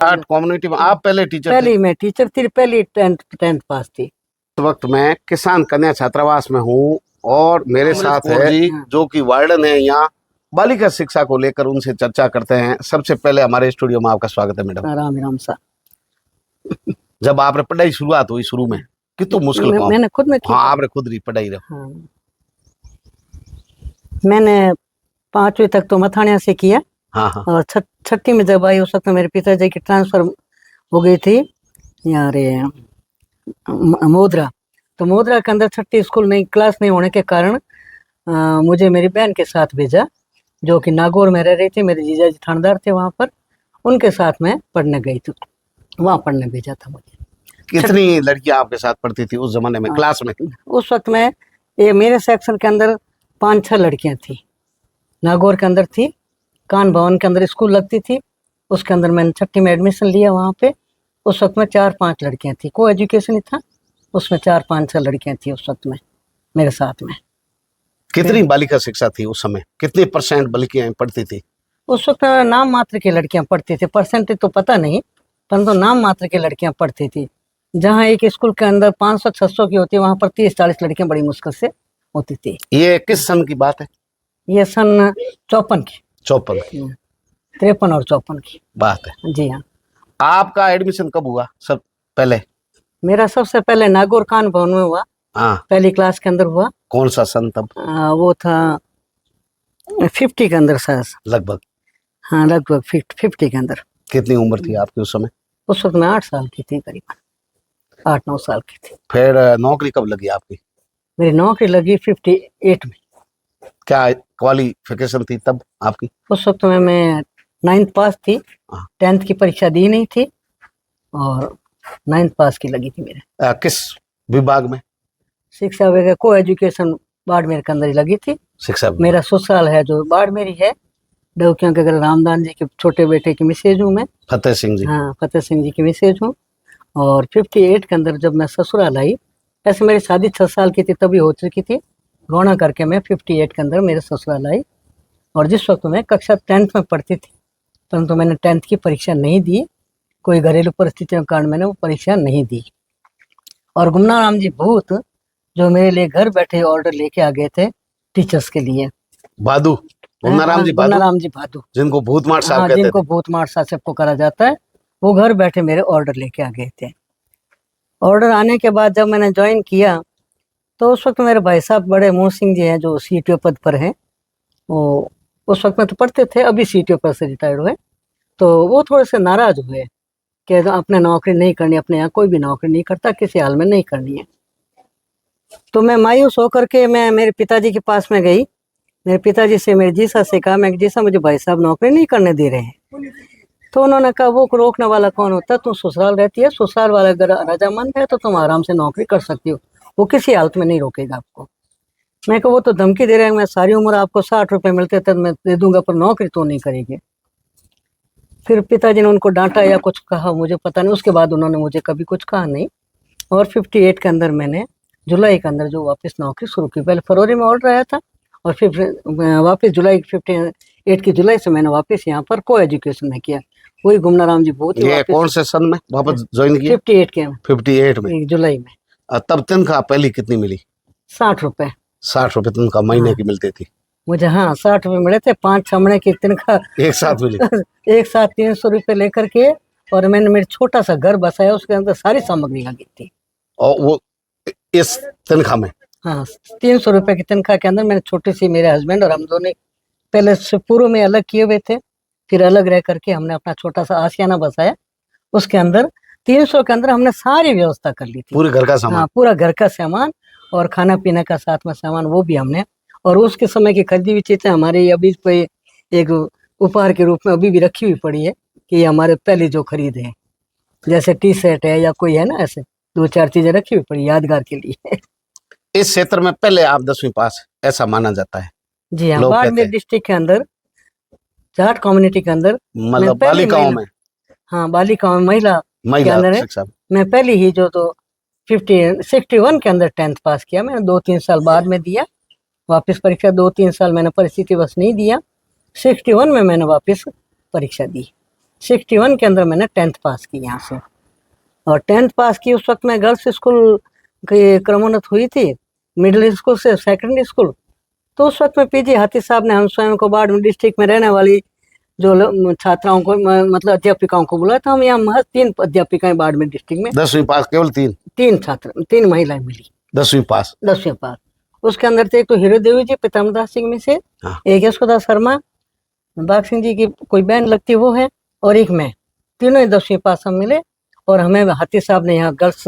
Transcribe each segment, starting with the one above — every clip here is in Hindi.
आर्ट कम्युनिटी में आप पहले टीचर पहली मैं टीचर थी, पहली टेंथ पास थी। इस वक्त मैं किसान कन्या छात्रावास में हूँ और मेरे साथ है जी जो कि वार्डन है यहाँ बालिका शिक्षा को लेकर, उनसे चर्चा करते हैं। सबसे पहले हमारे स्टूडियो में आपका स्वागत है मैडम। राम राम सा। जब आपने पढ़ाई शुरुआत हुई शुरू में कितना मुश्किल काम? मैंने खुद में की। हाँ, आपने खुद पढ़ाई रहा। हाँ। मैंने 5वीं तक तो मथानिया से किया। हाँ हाँ। और छठी में जब आई उस वक्त मेरे पिताजी की ट्रांसफर हो गई थी यहाँ रे मोदरा। तो मोदरा के अंदर छठी स्कूल नहीं, क्लास नहीं होने के कारण मुझे मेरी बहन के साथ भेजा, जो कि नागौर में रह रही थी। मेरे जीजा जी थानेदार थे वहाँ पर, उनके साथ मैं पढ़ने गई थी, वहाँ पढ़ने भेजा था मुझे। कितनी लड़कियां आपके साथ पढ़ती थी उस जमाने में क्लास में? उस वक्त में ये मेरे सेक्शन के अंदर 5-6 लड़कियां थी। नागौर के अंदर थी, कान भवन के अंदर स्कूल लगती थी, उसके अंदर मैंने छठी में एडमिशन लिया वहाँ पे। उस वक्त में 4-5 लड़कियां थी, को एजुकेशन ही था, उसमें 4-5-6 लड़कियां थी उस वक्त में मेरे साथ में। कितनी बालिका शिक्षा थी उस समय? कितने % बालिकाएं पढ़ती थी उस वक्त? नाम मात्र की लड़कियां पढ़ती थी, परसेंटेज तो पता नहीं, परंतु नाम मात्र की लड़कियां पढ़ती थी। जहाँ एक स्कूल के अंदर 500-600 की होती है, वहाँ पर 30-40 लड़कियां बड़ी मुश्किल से होती थी। ये किस सन की बात है? ये सन 54 की। 54 की। 53 और 54 की बात है। जी हाँ। आपका एडमिशन कब हुआ? सब पहले मेरा सबसे पहले नागौर कान भवन में हुआ। हाँ। पहली क्लास के अंदर हुआ। कौन सा सन तब? वो था 50 के अंदर शायद, लगभग। हाँ लगभग 50 के अंदर। कितनी उम्र थी आपकी उस समय? उस वक्त मैं 8 साल की थी, करीबन 8-9 साल की थी। फिर नौकरी कब लगी आपकी? मेरी नौकरी लगी 58 में। क्या क्वालिफिकेशन थी तब आपकी? उस वक्त में मैं 9th पास थी, 10th की परीक्षा दी नहीं थी और 9th पास की लगी थी मेरे। किस विभाग में? शिक्षा विभाग को एजुकेशन बाड़मेर के अंदर ही लगी थी। शिक्षा मेरा ससुराल है जो बाड़मेरी है, डवकियों के घर रामदान जी के छोटे बेटे की मिसेज हूँ मैं। फतेह सिंह जी। हाँ, फतेह सिंह जी की मिसेज हूँ। और 58 के अंदर जब मैं ससुराल आई, ऐसे मेरी शादी 6 साल की थी तभी हो चुकी थी, गौना करके मैं 58 के अंदर मेरे ससुराल आई। और जिस वक्त मैं कक्षा 10th में पढ़ती थी, परंतु मैंने 10th की परीक्षा नहीं दी, कोई घरेलू परिस्थितियों के कारण मैंने वो परीक्षा नहीं दी। और गुमना राम जी भूत जो मेरे लिए घर बैठे ऑर्डर लेके आ गए थे टीचर्स के लिए। भादू, गुमनाराम जी भादू, जिनको भूत मार साहब कहते थे। जिनको भूत मार साहब को करा जाता है, वो घर बैठे मेरे ऑर्डर लेके आ गए थे। ऑर्डर आने के बाद जब मैंने ज्वाइन किया तो उस वक्त मेरे भाई साहब बड़े मोहन सिंह जी हैं जो CTO पद पर हैं, वो उस वक्त में तो पढ़ते थे, अभी CTO पद से रिटायर्ड हुए। तो वो थोड़े से नाराज हुए कि अपने नौकरी नहीं करनी, अपने यहाँ कोई भी नौकरी नहीं करता, किसी हाल में नहीं करनी है। तो मैं मायूस होकर के मैं मेरे पिताजी के पास में गई। मेरे पिताजी से मेरे जीसा से कहा, मैं जीसा मुझे भाई साहब नौकरी नहीं करने दे रहे हैं। तो उन्होंने कहा वो रोकने वाला कौन होता है, तुम ससुराल रहती है, ससुराल वाला अगर रजामंद है तो तुम आराम से नौकरी कर सकती हो, वो किसी हालत में नहीं रोकेगा आपको। मैं कहा वो तो धमकी दे रहे हैं, मैं सारी उम्र आपको 60 रुपए मिलते थे मैं दे दूंगा, पर नौकरी तो नहीं करेगी। फिर पिताजी ने उनको डांटा या कुछ कहा मुझे पता नहीं, उसके बाद उन्होंने मुझे कभी कुछ कहा नहीं। और 58 के अंदर मैंने जुलाई के अंदर जो वापस नौकरी शुरू की। पहले फरवरी में ऑर्डर आया था और फिर वापस जुलाई 58 की जुलाई से मैंने वापस यहाँ पर को एजुकेशन में किया। वही गुमना राम जी बहुत ये कौन से सन में वापस ज्वाइन किया? 58 में जुलाई में। तब तनख्वाह पहली कितनी मिली? 60 रुपए। 60 रुपए तनख्वाह महीने की मिलती थी मुझे। हाँ 60 रुपए मिले थे, 5-6 महीने की तनख्वाह एक साथ मिली। एक साथ 300 रुपए लेकर के। और मैंने मेरे छोटा सा घर बसाया, उसके अंदर सारी सामग्री लगी थी। और वो इस तनख्वाह में? हाँ 300 रुपए की तनख्वाह के अंदर मैंने छोटी सी, मेरे हस्बैंड और हम दोनों पहले से पूर्व में अलग किए हुए थे, फिर अलग रह करके हमने अपना छोटा सा आशियाना बसाया। उसके अंदर 300 के अंदर हमने सारी व्यवस्था कर ली थी, पूरे घर का सामान। हाँ पूरा घर का सामान और खाना पीने का साथ में सामान वो भी हमने। और उसके समय की खरीदी हुई चीजें हमारी अभी पे एक उपहार के रूप में अभी भी रखी हुई पड़ी है कि ये हमारे पहले जो खरीद है, जैसे टी-शर्ट है या कोई है ना, ऐसे 2-4 चीजें रखी हुई पड़ी यादगार के लिए। इस क्षेत्र में पहले आप 10वीं पास ऐसा माना जाता है? जी हाँ, बाड़मेर डिस्ट्रिक्ट के अंदर जाट कम्युनिटी के अंदर, मतलब बालिकाओं में। हाँ बालिकाओं में महिला के अंदर है। मैं पहली ही जो तो 61 के अंदर 10th पास किया। मैंने 2-3 साल बाद में दिया वापस परीक्षा, 2-3 साल मैंने परिस्थिति बस नहीं दिया। 61 में मैंने वापस परीक्षा दी। 61 के अंदर मैंने 10th पास की यहाँ से। और 10th पास की उस वक्त मैं गर्ल्स स्कूल की क्रमोन्नत हुई थी, मिडिल स्कूल से सेकेंडरी स्कूल। तो उस वक्त में पीजी हाथी साहब ने हम स्वयं को बाड़मेर डिस्ट्रिक्ट में रहने वाली जो छात्राओं को मतलब अध्यापिकाओं को बुलाया था। हम यहाँ महज 3 अध्यापिकाएं बाड़मेर डिस्ट्रिक्ट में। 10वीं पास केवल 3? 3 छात्र, 3 महिलाएं मिली। 10वीं पास? 10वीं पास। उसके अंदर थे एक तो हीरो देवी जी पितामदास सिंह में से, हाँ। एक यशोदा शर्मा, बाग सिंह जी की कोई बहन लगती वो है, और एक मैं। तीनों ही 10वीं पास हम मिले। और हमें हाथी साहब ने यहाँ गर्ल्स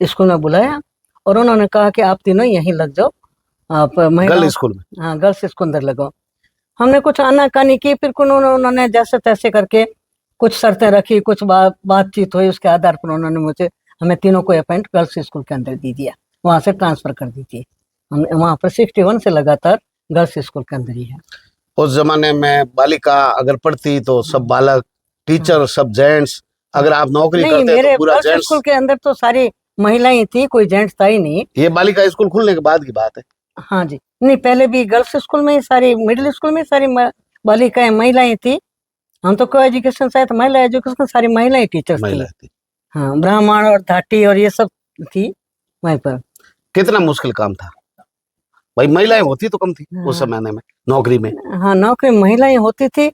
स्कूल में बुलाया और उन्होंने कहा कि आप तीनों यहीं लग जाओ, आप गर्ल्स स्कूल में? हाँ, गर्ल्स स्कूल अंदर लगाओ। हमने कुछ आनाकानी की, फिर उन्होंने जैसे तैसे करके कुछ शर्तें रखी, कुछ बातचीत हुई, उसके आधार पर उन्होंने हमें तीनों को अपॉइंट गर्ल्स स्कूल के अंदर दे दिया, वहां से ट्रांसफर कर दी थी। हम वहां पर 61 से लगातार गर्ल्स स्कूल के अंदर ही है। उस जमाने में बालिका अगर पढ़ती तो सब बालक, टीचर सब जेंट्स, अगर आप नौकरी नहीं, करते मेरे तो पूरा गर्ल्स जेंट्स? स्कूल के अंदर तो सारी महिलाएं थी, कोई जेंट्स था ही नहीं। ये बालिका स्कूल खुलने के बाद की बात है? हाँ जी, नहीं पहले भी गर्ल्स स्कूल में ही सारी, मिडिल स्कूल में सारी बालिकाएं महिलाएं थी। हम तो को एजुकेशन शायद महिला एजुकेशन सारी महिलाएं टीचर्स थी। थी। हाँ, ब्राह्मण और धाटी और ये सब थी वहीं पर। कितना मुश्किल काम था भाई, महिलाएं होती तो कम थी उस हाँ। जमाने में नौकरी में? हाँ, नौकरी महिलाएं होती थी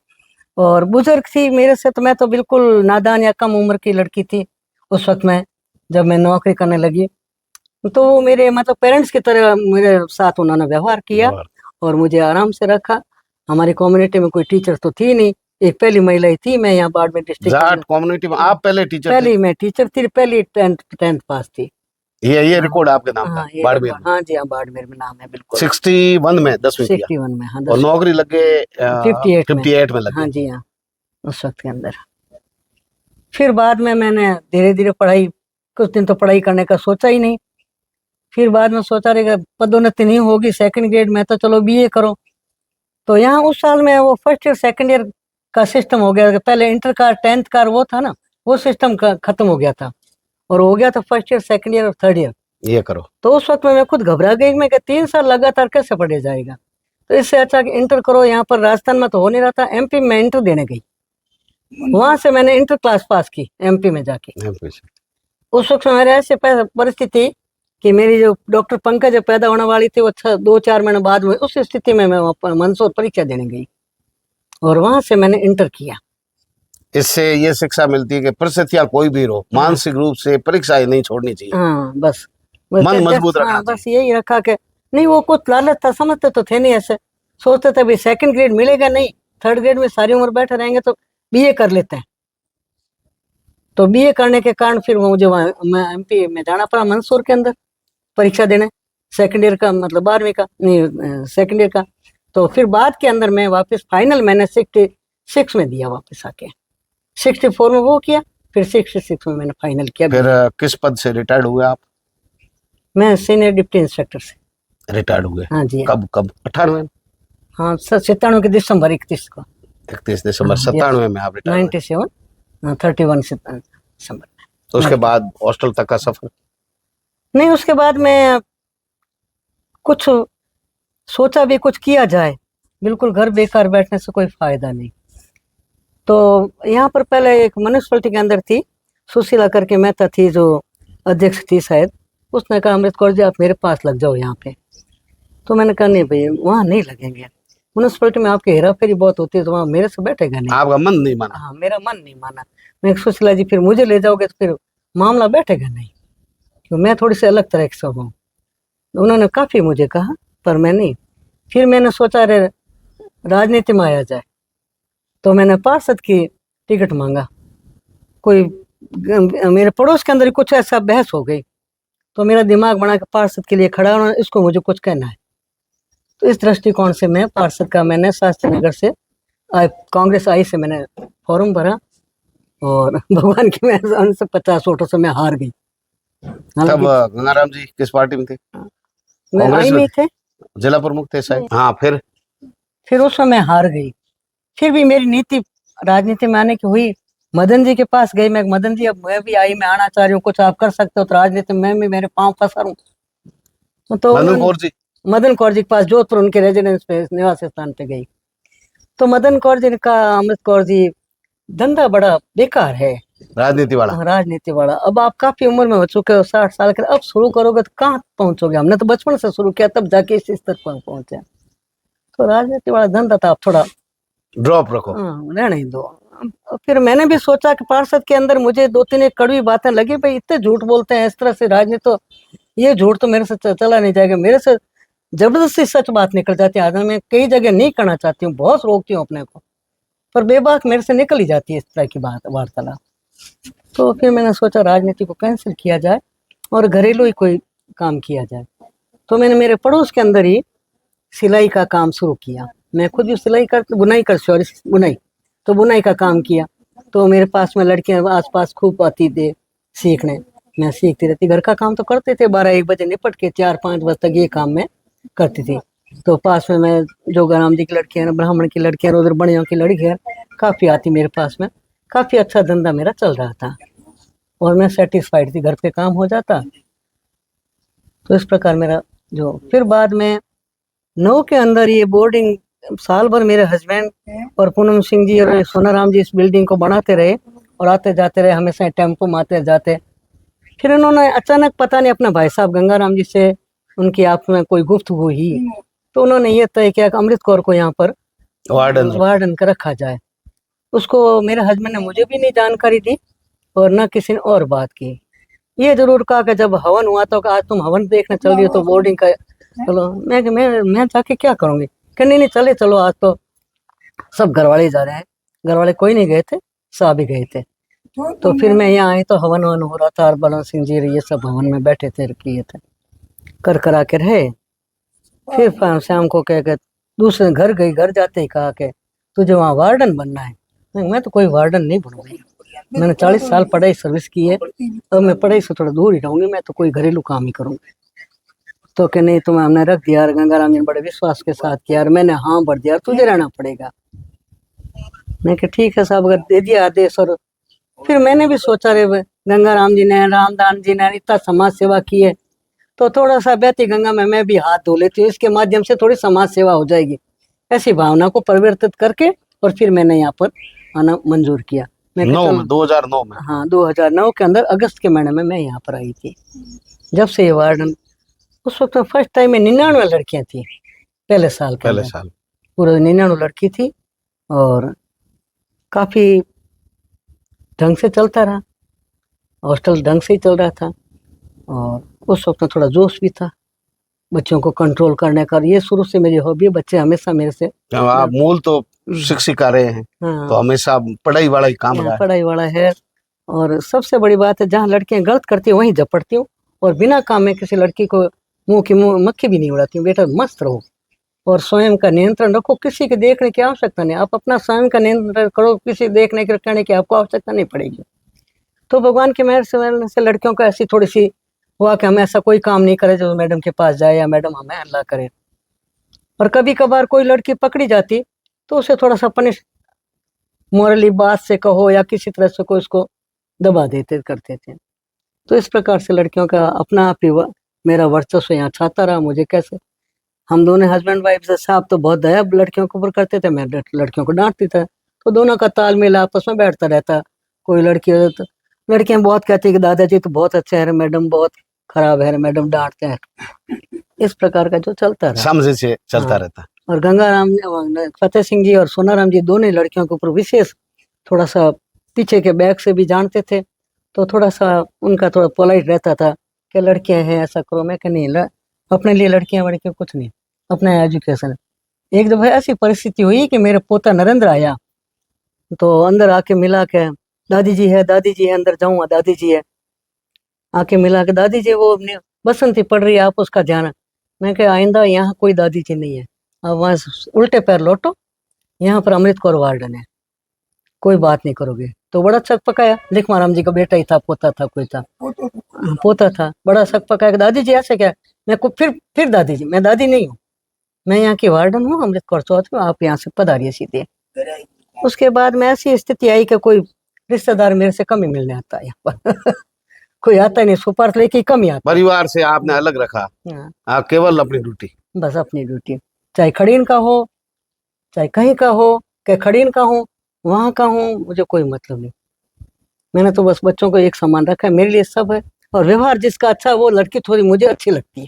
और बुजुर्ग थी मेरे से, तो मैं तो बिल्कुल नादान या कम उम्र की लड़की थी उस वक्त में जब मैं नौकरी करने लगी। तो वो मेरे मतलब पेरेंट्स की तरह मेरे साथ उन्होंने व्यवहार किया और मुझे आराम से रखा। हमारी कम्युनिटी में कोई टीचर तो थी नहीं, एक पहली महिला ही थी। मैं यहाँ बाड़मेर डिस्ट्रिक्ट जाट कम्युनिटी में आप पहले टीचर थे? पहली मैं टीचर थी, पहली 10th पास थी। ये रिकॉर्ड आपके नाम हाँ, का बाड़मेर में? हाँ जी, हाँ, बाड़मेर में नाम है बिल्कुल। 61 में 10वीं किया? 61 में, हाँ। और नौकरी लगे 58 में लगे? हाँ जी, हाँ, उस वक्त के अंदर। फिर बाद में मैंने धीरे धीरे पढ़ाई, कुछ दिन तो पढ़ाई करने का सोचा ही नहीं। फिर बाद में सोचा रहेगा पदोन्नति नहीं होगी, सेकंड ग्रेड में तो चलो बीए करो। तो यहाँ उस साल में वो फर्स्ट ईयर सेकंड ईयर का सिस्टम हो गया। पहले इंटर का 10th का वो था ना, वो सिस्टम खत्म हो गया था और हो गया था फर्स्ट ईयर सेकंड ईयर और थर्ड ईयर ये करो। तो उस वक्त में मैं खुद घबरा गई, मैं 3 साल लगातार कैसे पढ़े जाएगा। तो इससे अच्छा कि इंटर करो। यहाँ पर राजस्थान में तो हो नहीं रहा था, एमपी में इंटर देने गई, वहां से मैंने इंटर क्लास पास की एमपी में जाके। उस वक्त मेरे ऐसे परिस्थिति कि मेरी जो डॉक्टर पंकज पैदा होने वाली थी वो 2-4 महीने बाद में, उस स्थिति में मैं मंदसौर परीक्षा देने गई और वहां से मैंने इंटर किया। इससे ये शिक्षा मिलती है कि परिस्थितियां कोई भी हो, मानसिक रूप से परीक्षाएं नहीं छोड़नी चाहिए। हाँ, बस मन मजबूत रखना। बस यही रखा के नहीं, वो कुछ लालच था, समझते तो थे नहीं, ऐसे सोचते थे भाई सेकंड ग्रेड मिलेगा नहीं, थर्ड ग्रेड में सारी उम्र बैठे रहेंगे तो बीए कर लेते हैं। तो बीए करने के कारण फिर मुझे मैं एमपी में जाना पड़ा, मंदसौर के अंदर परीक्षा देने सेकंड ईयर का, मतलब 12वीं का नहीं, सेकंड ईयर का। तो फिर बाद के अंदर मैं वापस फाइनल मैंने 66 में दिया, वापस आके 64 में वो किया, फिर 66 में मैंने फाइनल किया। फिर किस पद से रिटायर्ड हुए आप? मैं सीनियर डिप्टी इंस्पेक्टर से रिटायर्ड हुए। हाँ जी। कब 98? हाँ, 97 के दिसंबर 31 को। 31 दिसंबर 97 में आप रिटायर्ड? 97, 31 दिसंबर। तो उसके बाद हॉस्टल तक का सफर? नहीं, उसके बाद मैं कुछ सोचा भी कुछ किया जाए, बिल्कुल घर बेकार बैठने से कोई फायदा नहीं। तो यहाँ पर पहले एक म्यूनिसिपैलिटी के अंदर थी सुशीला करके मेहता थी जो अध्यक्ष थी शायद, उसने कहा अमृत कौर जी आप मेरे पास लग जाओ यहाँ पे। तो मैंने कहा नहीं भैया वहाँ नहीं लगेंगे, म्यूनिसिपैलिटी में आपकी हेरा फेरी बहुत होती है तो वहाँ मेरे से बैठेगा नहीं। आपका मन नहीं माना? हाँ, मेरा मन नहीं माना। मैं सुशीला जी फिर मुझे ले जाओगे तो फिर मामला बैठेगा नहीं, क्यों मैं थोड़ी सी अलग तरह से हूँ। उन्होंने काफ़ी मुझे कहा पर मैं नहीं। फिर मैंने सोचा अरे राजनीति में आया जाए, तो मैंने पार्षद की टिकट मांगा। कोई मेरे पड़ोस के अंदर कुछ ऐसा बहस हो गई तो मेरा दिमाग बना कि पार्षद के लिए खड़ा होना, इसको मुझे कुछ कहना है। तो इस दृष्टिकोण से मैं पार्षद का मैंने शास्त्री नगर से कांग्रेस आई से मैंने फॉर्म भरा और भगवान की मेहरबानी से 50 वोटों से मैं हार गई। तब गंगाराम जी किस पार्टी में थे? मैं आई में थे, जिला प्रमुख थे शायद। हाँ, फिर उसमें मैं हार गई। फिर भी मेरी नीति राजनीति में आने की हुई। मदन जी के पास गई मैं, मदन जी अब मैं भी आई, मैं आना चाह रही हूँ, कुछ आप कर सकते हो तो राजनीति में भी मेरे पांव पसारूं। तो मदन कौर जी के पास जोधपुर उनके रेजिडेंस पे निवास स्थान पे गई। तो मदन कौर जी ने कहा अमृत कौर जी धंधा बड़ा बेकार है, राजनीति वाला। राजनीति वाला। अब आप काफी उम्र में हो चुके हो, 60 साल के, अब शुरू करोगे तो कहाँ पहुंचोगे? हमने तो बचपन से शुरू किया, तब जाके इस स्तर पर पहुंचे। तो राजनीति वाला धंधा था, आप थोड़ा ड्रॉप रखो। रहने ही दो। फिर मैंने भी सोचा कि पार्षद के अंदर मुझे 2-3 एक कड़वी बातें लगी, भाई इतने झूठ बोलते हैं इस तरह से राजनीति, तो ये झूठ तो मेरे से चला नहीं जाएगा, मेरे से जबरदस्ती सच बात निकल जाती है। आज मैं कई जगह नहीं करना चाहती हूँ, बहुत रोकती हूँ अपने को, पर बेबाक मेरे से निकल ही जाती है इस तरह की बात, वार्तालाप। तो फिर मैंने सोचा राजनीति को कैंसिल किया जाए और घरेलू ही कोई काम किया जाए। तो मैंने मेरे पड़ोस के अंदर ही सिलाई का काम शुरू किया। मैं खुद भी सिलाई कर, बुनाई कर, सॉरी बुनाई, तो बुनाई का काम किया। तो मेरे पास में लड़कियां आसपास खूब आती थे सीखने, मैं सीखती रहती। घर का काम तो करते थे, 12-1 बजे निपट के 4-5 बजे तक ये काम मैं करती थी। तो पास में मैं जोगाराम जी की लड़कियां, ब्राह्मण की लड़कियां, रुद्र बणियों की लड़कियां काफ़ी आती मेरे पास में। काफ़ी अच्छा धंधा मेरा चल रहा था और मैं सेटिस्फाइड थी, घर पे काम हो जाता। तो इस प्रकार मेरा जो, फिर बाद में 9 के अंदर ये बोर्डिंग साल भर मेरे हस्बैंड और पूनम सिंह जी और सोनाराम जी इस बिल्डिंग को बनाते रहे और आते जाते रहे, हमेशा टेम्पो में आते जाते। फिर इन्होंने अचानक पता नहीं अपना भाई साहब गंगाराम जी से उनकी आपस में कोई गुफ्तगू हुई, तो उन्होंने ये तय किया कि अमृत कौर को यहाँ पर वार्डन का रखा जाए। उसको मेरे हस्बैंड ने मुझे भी नहीं जानकारी दी और न किसी ने और बात की। ये जरूर कहा कि जब हवन हुआ तो आज तुम हवन देखने चल रही हो तो बोर्डिंग का, चलो। मैं जाके क्या करूँगी? कि नहीं चले चलो, आज तो सब घर वाले जा रहे हैं। घर वाले कोई नहीं गए थे, साहब भी गए थे। तो फिर मैं यहाँ आई तो हवन वन हो रहा था और बलवंत सिंह जी ये सब हवन में बैठे थे, किए थे, कर करा के रहे। फिर शाम को कह के दूसरे घर गई, घर जाते ही कहा कि तुझे वहाँ वार्डन बनना है। मैं तो कोई वार्डन नहीं बनूंगी, मैंने 40 साल पढ़ाई सर्विस की है, अब मैं पढ़ाई से थोड़ा दूर ही रहूंगी, मैं तो कोई घरेलू काम ही करूंगी। तो कि नहीं, तुम्हें हमने रख दिया, गंगाराम जी ने बड़े विश्वास के साथ किया और मैंने हाँ भर दिया, तुझे रहना पड़ेगा। मैं कि ठीक है साहब, अगर दे दिया आदेश। और फिर मैंने भी सोचा रे गंगाराम जी ने, रामदान जी ने इतना समाज सेवा की है, तो थोड़ा सा बहती गंगा में मैं भी हाथ धो लेती हूँ, इसके माध्यम से थोड़ी समाज सेवा हो जाएगी। ऐसी भावना को परिवर्तित करके और फिर मैंने यहाँ पर आना मंजूर किया। मैं 2009 में, हाँ 2009 के अंदर अगस्त के महीने में मैं यहाँ पर आई थी। जब से ये वार्डन, उस वक्त फर्स्ट टाइम में 99 लड़कियां थी पहले साल पूरे 99 लड़की थी और काफी ढंग से चलता रहा, हॉस्टल ढंग से ही चल रहा था। और उस वक्त थोड़ा जोश भी था बच्चों को कंट्रोल करने का। ये शुरू से मेरी हॉबी है, बच्चे हमेशा मेरे से, आप मूल तो शिक्षिका रहे हैं, हाँ, तो हमेशा पढ़ाई वाला ही काम रहा है। पढ़ाई वाला है। और सबसे बड़ी बात है, जहाँ लड़कियां गलत करती है वहीं झपटती हूँ और बिना काम में किसी लड़की को मुंह की मक्खी भी नहीं उड़ाती हूँ। बेटा मस्त रहो और स्वयं का नियंत्रण रखो, किसी के देखने की आवश्यकता नहीं, आप अपना स्वयं का नियंत्रण करो, किसी देखने के करने की आपको आवश्यकता नहीं पड़ेगी। तो भगवान की मेहर से लड़कियों का ऐसी थोड़ी सी हुआ कि हम ऐसा कोई काम नहीं करे जो मैडम के पास जाए या मैडम हमें हल्ला करे। और कभी कभार कोई लड़की पकड़ी जाती तो उसे थोड़ा सा पनिश, मोरली बात से कहो या किसी तरह से कोई उसको दबा देते करते थे। तो इस प्रकार से लड़कियों का अपना आप ही मेरा वर्चस्व यहाँ छाता रहा। मुझे कैसे, हम दोनों हस्बैंड वाइफ से, साहब तो बहुत दया लड़कियों के ऊपर करते थे, मैं लड़कियों को डांटती था, तो दोनों का तालमेल आपस में बैठता रहता। कोई लड़की तो लड़कियां बहुत कहती है कि दादाजी तो बहुत अच्छे हैं, मैडम बहुत खराब है, मैडम डांटते हैं। इस प्रकार का जो चलता रहा, समझ से चलता रहता। और गंगाराम, फतेह सिंह जी और सोनाराम जी दोनों लड़कियों के ऊपर विशेष थोड़ा सा पीछे के बैग से भी जानते थे, तो थोड़ा सा उनका थोड़ा पोलाइट रहता था कि लड़कियां हैं ऐसा करो। मैं कि नहीं, अपने लिए लड़कियां वड़कियां कुछ नहीं, अपना एजुकेशन। एक दफा ऐसी परिस्थिति हुई कि मेरा पोता नरेंद्र आया, तो अंदर आके मिला के दादी जी है अंदर जाऊंगा, दादी जी है। आके मिला के दादी जी वो बसंती पड़ रही है, आप उसका ध्यान। मैं कहा आइंदा यहाँ कोई दादी जी नहीं है, अब वहाँ उल्टे पैर लौटो, यहाँ पर अमृत कौर वार्डन है, कोई बात नहीं करोगे। तो बड़ा शक पकाया, लिख महाराम जी का बेटा ही था, पोता था, कोई था, पोता था। बड़ा शक पकाया, दादी जी ऐसे क्या? मैं को फिर दादी जी, मैं दादी नहीं हूँ, मैं यहाँ की वार्डन हूँ, अमृत कौर चौधरी, आप यहाँ से पधारिए सीधे। उसके बाद में ऐसी स्थिति आई कि कोई रिश्तेदार मेरे से कम ही मिलने आता है यहाँ पर कोई आता ही नहीं, सुपार्थ लेके कम ही आता। परिवार से आपने अलग रखा, केवल अपनी ड्यूटी, बस अपनी ड्यूटी, चाहे खड़ीन का हो चाहे कहीं का हो, कि खड़ीन का हो वहाँ का हूँ, मुझे कोई मतलब नहीं। मैंने तो बस बच्चों को एक समान रखा है, मेरे लिए सब है। और व्यवहार जिसका अच्छा है वो लड़की थोड़ी मुझे अच्छी लगती है।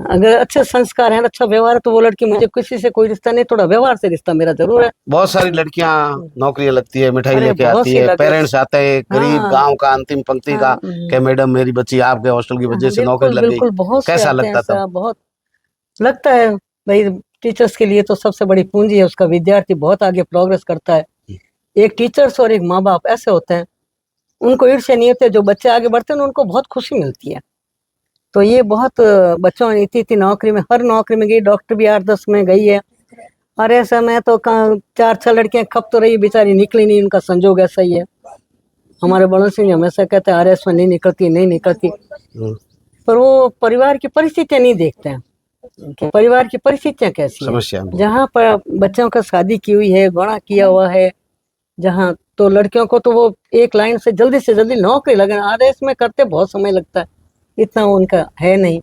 अगर अच्छे संस्कार हैं, अच्छा व्यवहार है, तो वो लड़की, मुझे किसी से कोई रिश्ता नहीं, थोड़ा व्यवहार से रिश्ता मेरा जरूर है। बहुत सारी लड़कियां नौकरियां लगती है, मिठाई अरे लेके बहुत आती सी है, लगे। पेरेंट्स आते हैं गरीब हाँ गांव का अंतिम पंक्ति का, हाँ, कि मैडम मेरी बच्ची आपके हॉस्टल की वजह से नौकरी बिल्कुल लग गई। बिल्कुल, बहुत से कैसा आते हैं लगता ऐसा, तब? बहुत लगता है भाई। टीचर्स के लिए तो सबसे बड़ी पूंजी है उसका विद्यार्थी, बहुत आगे प्रोग्रेस करता है। एक टीचर्स और एक माँ बाप ऐसे होते हैं, उनको ईर्ष्या नहीं होती है, जो बच्चे आगे बढ़ते हैं उनको बहुत खुशी मिलती है। तो ये बहुत बच्चों ने इतनी नौकरी में, हर नौकरी में गई, डॉक्टर भी 8-10 में गई है। और ऐसा में तो 4-6 लड़कियां खप तो रही, बेचारी निकली नहीं, उनका संजोग ऐसा ही है। हमारे बड़ों सिंह हमेशा कहते हैं RS में नहीं निकलती, नहीं निकलती। हम्म, पर वो परिवार की परिस्थितियां नहीं देखते हैं कि परिवार की परिस्थितियां कैसी है। समस्या बहुत। जहाँ पर बच्चों का शादी की हुई है, गुणा किया हुआ है, जहाँ तो लड़कियों को तो वो एक लाइन से जल्दी नौकरी लगे। RS में करते बहुत समय लगता है, इतना उनका है नहीं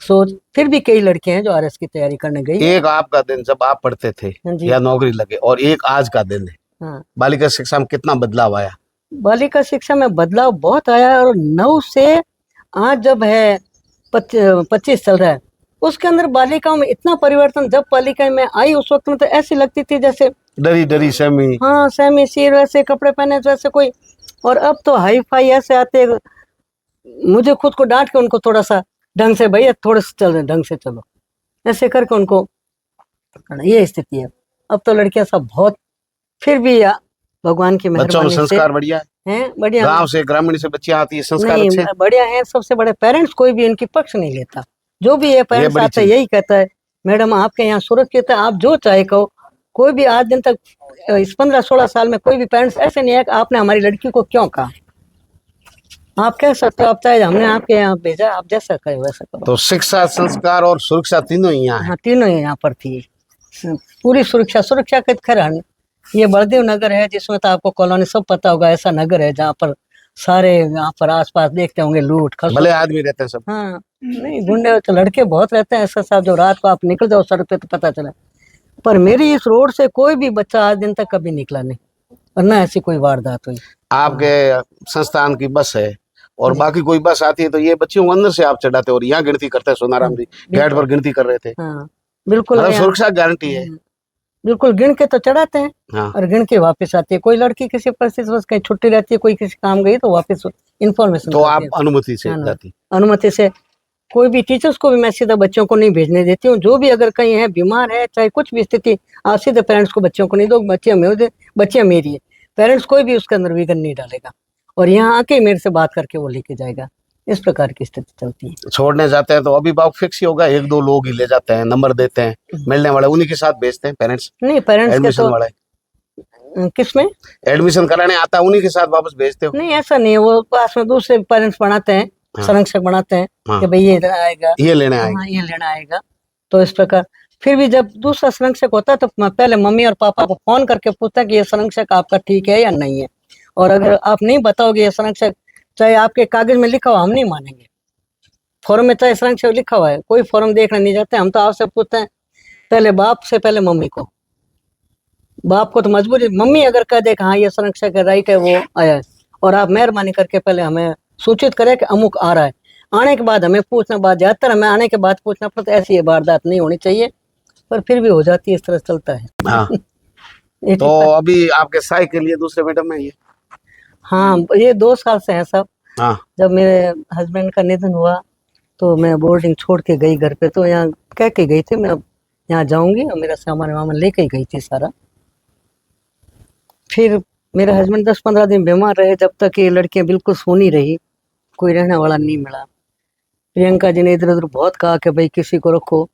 सोच। फिर भी कई लड़के हैं जो RS की तैयारी करने गई। एक आपका दिन जब आप पढ़ते थे हाँ जी। या नौकरी लगे, और एक आज का दिन है, हाँ, बालिका शिक्षा में कितना बदलाव आया? बालिका शिक्षा में बदलाव बहुत आया है। और 9 से आज जब है 25 चल रहा है, उसके अंदर बालिकाओं में इतना परिवर्तन। जब बालिकाएं में आई उस वक्त में तो ऐसी लगती थी जैसे, डरी डरी सेमी। हाँ, सेमी सिर, वैसे कपड़े पहने जैसे कोई। और अब तो हाई फाई ऐसे आते, मुझे खुद को डांट के उनको थोड़ा सा ढंग से, भैया थोड़े से चल रहे, ढंग से चलो, ऐसे करके उनको, ये स्थिति है। अब तो लड़कियां सब बहुत, फिर भी भगवान की बच्चों में मेहरबानी से संस्कार बढ़िया है। हैं, बढ़िया। गांव से ग्रामीण से बच्चियां आती है, संस्कार नहीं, अच्छे हैं। बढ़िया है, सबसे बड़े पेरेंट्स कोई भी इनकी पक्ष नहीं लेता। जो भी ये पेरेंट्स बड़ी आता है चीज। यही कहता है, मैडम आपके यहाँ सुरक्षित है, आप जो चाहे कहो। कोई भी आज दिन तक, इस 15-16 साल में कोई भी पेरेंट्स ऐसे नहीं है कि आपने हमारी लड़की को क्यों कहा। आप कह सकते हो, आप चाहे हमने आपके यहाँ भेजा, आप जैसा कहे वैसा करो। तो शिक्षा, संस्कार और सुरक्षा तीनों ही यहाँ है। हाँ, तीनों ही यहाँ पर थी। पूरी सुरक्षा, सुरक्षा के खैर ये बलदेव नगर है, जिसमें तो आपको कॉलोनी सब पता होगा। ऐसा नगर है जहाँ पर सारे, यहाँ पर आसपास देखते होंगे लूट खसोट। भले आदमी रहते हैं सब। हाँ, नहीं, गुंडे तो लड़के बहुत रहते हैं ऐसा साहब, जो रात को आप निकल जाओ सड़क पे तो पता चला। पर मेरी इस रोड से कोई भी बच्चा आज दिन तक कभी निकला नहीं, और ना ऐसी कोई वारदात हुई। आपके संस्थान की बस है और बाकी कोई बस आती है तो ये बच्चियों को अंदर से आप चढ़ाते और यहाँ गिनती करते हैं। सोनाराम जी गेट पर गिनती कर रहे थे। हाँ बिल्कुल, मतलब सुरक्षा गारंटी है। बिल्कुल गिन के तो चढ़ाते हैं। हाँ। और गिन के वापस आती है। कोई लड़की किसी परिस्थिति बस कहीं छुट्टी रहती है, कोई किसी काम गई तो वापस इन्फॉर्मेशन तो आप अनुमति से जाती? अनुमति से। कोई भी टीचर्स को भी मैं सीधा बच्चों को नहीं भेजने देती हूँ। जो भी अगर कहीं है, बीमार है, चाहे कुछ भी स्थिति, आप सीधे पेरेंट्स को बच्चों को नहीं दो। बच्चियां मेरी है, पेरेंट्स कोई भी उसके अंदर विघन नहीं डालेगा, और यहाँ आके मेरे से बात करके वो लेके जाएगा। इस प्रकार की स्थिति चलती है। छोड़ने जाते हैं तो अभिभावक फिक्स ही होगा, 1-2 लोग ही ले जाते हैं, नंबर देते हैं, मिलने वाले उन्हीं के साथ भेजते हैं पेरेंट्स? नहीं, पेरेंट्स के एडमिशन तो वाले किसमें एडमिशन कराने आता है उन्हीं के साथ वापस भेजते हो? नहीं, ऐसा नहीं है। वो पास में दूसरे पेरेंट्स बनाते हैं, संरक्षक बनाते हैं कि भाई ये इधर आएगा, ये लेने आएगा। हाँ, ये लेना आएगा। तो इस प्रकार फिर भी जब दूसरा संरक्षक होता है तो पहले मम्मी और पापा को फोन करके पूछता है कि ये संरक्षक आपका ठीक है या नहीं है। और अगर आप नहीं बताओगे ये संरक्षक, चाहे आपके कागज में लिखा हुआ, हम नहीं मानेंगे। फॉर्म में चाहे संरक्षक लिखा हुआ है, कोई फॉर्म देखने नहीं जाते। हम तो आपसे पूछते हैं पहले बाप से, पहले मम्मी को। बाप को तो मजबूरी, मम्मी अगर कह दे कि हाँ ये संरक्षक है, राइट है, वो आया है, और आप मेहरबानी करके पहले हमें सूचित करें कि अमुक आ रहा है। आने के बाद हमें पूछना, बाद ज्यादातर हमें आने के बाद पूछना पड़ता है। ऐसी ये वारदात नहीं होनी चाहिए, पर फिर भी हो जाती है, इस तरह चलता है। हाँ। तो अभी आपके सहाय के लिए दूसरे मैडम है ये? हाँ, ये 2 साल से है सब। हाँ। जब मेरे हस्बैंड का निधन हुआ तो मैं बोर्डिंग छोड़ के गई घर पे, तो यहाँ कह के गई थी मैं यहाँ जाऊंगी, और मेरा सामान वामान लेके गई थी सारा। फिर मेरे हस्बैंड 10-15 दिन बीमार रहे, जब तक ये लड़कियां बिल्कुल सोनी रही, कोई रहने वाला नहीं मिला। प्रियंका जी ने इधर उधर बहुत कहा कि भाई किसी को रखो,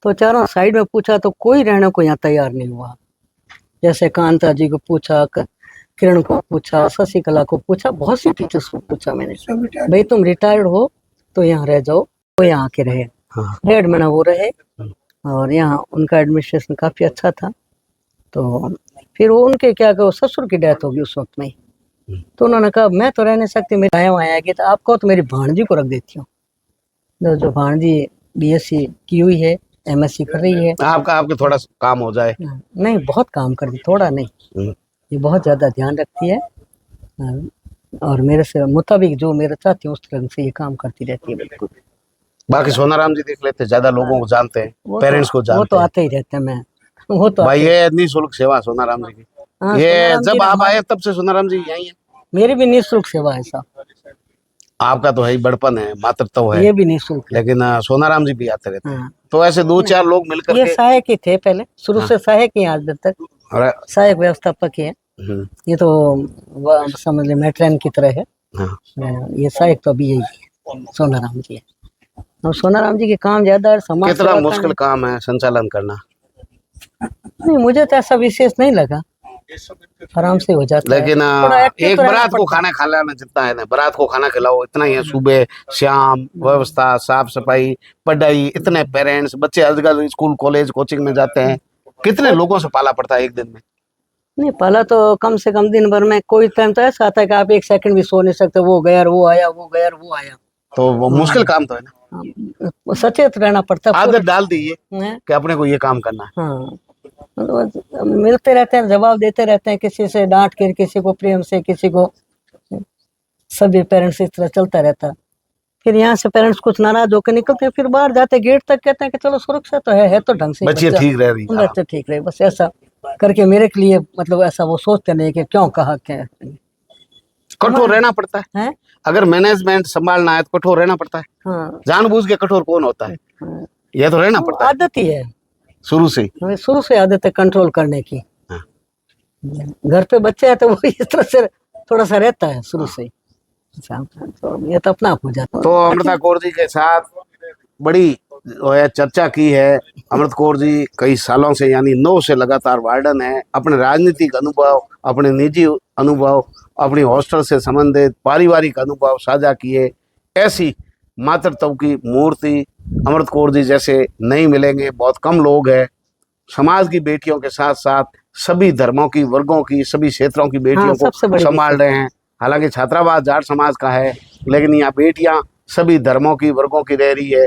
तो चारों साइड में पूछा तो कोई रहने को यहाँ तैयार नहीं हुआ। जैसे कांता जी को पूछा, किरण को पूछा, शशिकला को पूछा, बहुत सी टीचर्स को पूछा मैंने, भाई तुम रिटायर्ड हो तो यहाँ रह जाओ, वो यहाँ आके रहे। 1.5 महीना वो रहे, और यहाँ उनका एडमिनिस्ट्रेशन काफी अच्छा था। तो फिर वो उनके क्या कहो, ससुर की डेथ होगी उस वक्त में, तो उन्होंने कहा मैं तो रह नहीं सकती, मेरी आया वहाँ आएगी, तो आपको तो मेरी भांजी को रख देती हूँ। जो भांजी BSc की हुई है, MSc कर रही है। आपके थोड़ा काम हो जाए। नहीं, बहुत काम कर दी, थोड़ा नहीं। ये बहुत ज़्यादा ध्यान रखती है और मेरे से मुताबिक जो मेरा चाहती है उस तरह से ये काम करती रहती है। बिल्कुल। बाकी सोनाराम जी देख लेते, ज्यादा लोगों को जानते हैं, पेरेंट्स को वो जानते तो हैं। आते ही रहते हैं। मैं वो तो भाई आते ये निःशुल्क सेवा सोनाराम जी की, हाँ, ये सोनाराम जी जब ने आप हमारे- आए तब से सोनाराम जी यही है। मेरी भी निःशुल्क सेवा है साहब, आपका तो है ही बड़पन है, मातृत्व है, ये भी निःशुल्क है। लेकिन सोनाराम जी भी आते रहते हैं। हाँ। तो ऐसे 2-4 लोग मिलकर ये के सहायक ही थे पहले, शुरू से सहायक ही आज तक अरे, सहायक व्यवस्थापक ही है। ये तो समझ ले मेट्रेन की तरह है। हाँ। ये सहायक तो अभी यही है, सोनाराम जी है। और सोनाराम जी के काम ज्यादा है, समाज कितना सेवा मुश्किल काम है संचालन करना, नहीं, मुझे तो ऐसा विशेष नहीं लगा, आराम से हो जाता है। लेकिन थोड़ा एक्टिव एक तो रहना बारात को पड़ता है। खाना खिलाना जितना है ना, बारात को खाना खिलाओ इतना ही है। सुबह शाम व्यवस्था, साफ सफाई, पढ़ाई, इतने पेरेंट्स, बच्चे आजकल स्कूल कॉलेज कोचिंग में जाते हैं, कितने लोगों से पाला पड़ता है एक दिन में। नहीं, पहला तो कम से कम दिन भर में कोई टाइम तो ऐसा आता है कि आप एक सेकंड भी सो नहीं सकते, वो गया और वो आया, वो गया और वो आया। तो वो मुश्किल काम तो है ना, सचेत रहना पड़ता है। आदत डाल दी है हैं? कि अपने को ये काम करना है। हाँ, मतलब मिलते रहते हैं, जवाब देते रहते हैं, किसी से डांट कर, किसी को प्रेम से, किसी को, सभी पेरेंट्स इस तरह चलता रहता है। फिर यहाँ से पेरेंट्स कुछ नाराज होकर निकलते हैं, फिर बाहर जाते गेट तक कहते हैं कि चलो सुरक्षा तो है तो ढंग से बच्चे बच्चा- ठीक रह रही है। बच्चे ठीक रहे, बस ऐसा करके मेरे के लिए, मतलब ऐसा वो सोचते नहीं कि क्यों कहा क्या कठोर रहना पड़ता है, है। अगर मैनेजमेंट संभालना है तो कठोर रहना पड़ता है। हाँ, जानबूझ के कठोर कौन होता है, हाँ, ये तो रहना पड़ता है आदत ही है, शुरू से ही। हमें शुरू से आदत है कंट्रोल करने की। हाँ। घर पे बच्चे हैं तो वो इस तरह से थोड़ा सा रहता है शुरू से ही। अच्छा, तो ये तो अपना आप हो जाता है। तो अमृता कौर जी के साथ बड़ी जो है चर्चा की है। अमृत कौर जी कई सालों से, यानी 9 से लगातार वार्डन है। अपने राजनीतिक अनुभव, अपने निजी अनुभव, अपनी हॉस्टल से संबंधित पारिवारिक अनुभव साझा किए। ऐसी मातृत्व की मूर्ति अमृत कौर जी जैसे नहीं मिलेंगे, बहुत कम लोग हैं। समाज की बेटियों के साथ साथ सभी धर्मों की, वर्गों की, सभी क्षेत्रों की बेटियों सबसे को बड़ी संभाल रहे हैं। हालांकि छात्रावास जाट समाज का है, लेकिन यहाँ बेटियां सभी धर्मों की, वर्गों की रह रही है।